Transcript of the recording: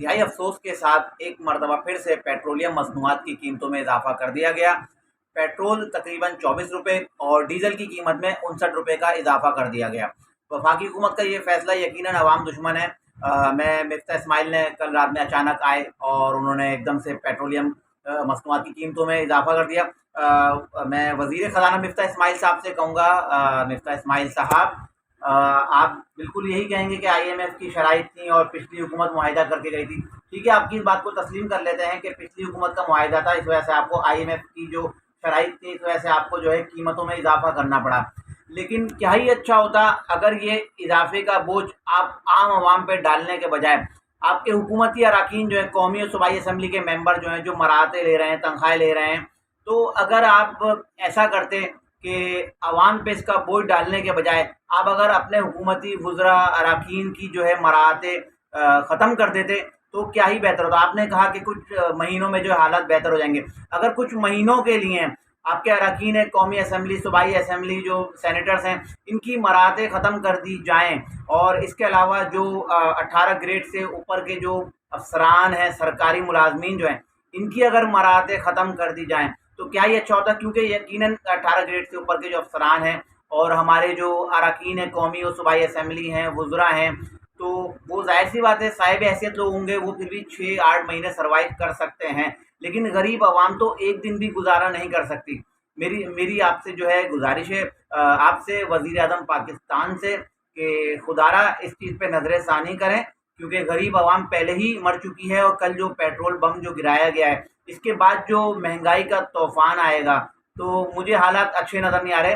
انتہائی افسوس کے ساتھ ایک مرتبہ پھر سے پیٹرولیم مصنوعات کی قیمتوں میں اضافہ کر دیا گیا۔ پیٹرول تقریباً 24 روپے اور ڈیزل کی قیمت میں 59 روپے کا اضافہ کر دیا گیا۔ وفاقی حکومت کا یہ فیصلہ یقیناً عوام دشمن ہے۔ میں مفتاح اسماعیل نے کل رات میں اچانک آئے اور انہوں نے ایک دم سے پیٹرولیم مصنوعات کی قیمتوں میں اضافہ کر دیا۔ میں وزیر خزانہ مفتاح اسماعیل صاحب سے کہوں گا، مفتاح اسماعیل صاحب، آپ بالکل یہی کہیں گے کہ IMF کی شرائط تھیں اور پچھلی حکومت معاہدہ کر کے گئی تھی۔ ٹھیک ہے، آپ کی اس بات کو تسلیم کر لیتے ہیں کہ پچھلی حکومت کا معاہدہ تھا، اس وجہ سے آپ کو IMF کی جو شرائط تھی، اس وجہ سے آپ کو جو ہے قیمتوں میں اضافہ کرنا پڑا۔ لیکن کیا ہی اچھا ہوتا اگر یہ اضافے کا بوجھ آپ عام عوام پہ ڈالنے کے بجائے آپ کے حکومتی اراکین جو ہیں، قومی اور صوبائی اسمبلی کے ممبر جو ہیں، جو مراعاتیں لے رہے ہیں، تنخواہیں لے رہے ہیں، تو اگر آپ ایسا کرتے کہ عوام پہ اس کا بوجھ ڈالنے کے بجائے آپ اگر اپنے حکومتی وزراء اراکین کی جو ہے مراعاتیں ختم کر دیتے تو کیا ہی بہتر ہوتا۔ آپ نے کہا کہ کچھ مہینوں میں جو حالات بہتر ہو جائیں گے۔ اگر کچھ مہینوں کے لیے آپ کے اراکین قومی اسمبلی، صوبائی اسمبلی، جو سینیٹرز ہیں، ان کی مراعاتیں ختم کر دی جائیں، اور اس کے علاوہ جو 18 گریڈ سے اوپر کے جو افسران ہیں، سرکاری ملازمین جو ہیں، ان کی اگر مراعاتیں ختم کر دی جائیں تو کیا ہی اچھا ہوتا، کیونکہ یقیناً 18 گریڈ سے اوپر کے جو افسران ہیں اور ہمارے جو اراکین قومی اور صوبائی اسمبلی ہیں، وزراء ہیں، تو وہ ظاہر سی بات ہے صاحب حیثیت لوگ ہوں گے، وہ پھر بھی 6-8 مہینے سروائیو کر سکتے ہیں، لیکن غریب عوام تو ایک دن بھی گزارا نہیں کر سکتی۔ میری آپ سے جو ہے گزارش ہے، آپ سے، وزیر اعظم پاکستان سے، کہ خدارا اس چیز پہ نظر ثانی کریں، کیونکہ غریب عوام پہلے ہی مر چکی ہے، اور کل جو پیٹرول بم جو گرایا گیا ہے، اس کے بعد جو مہنگائی کا طوفان آئے گا، تو مجھے حالات اچھے نظر نہیں آ رہے۔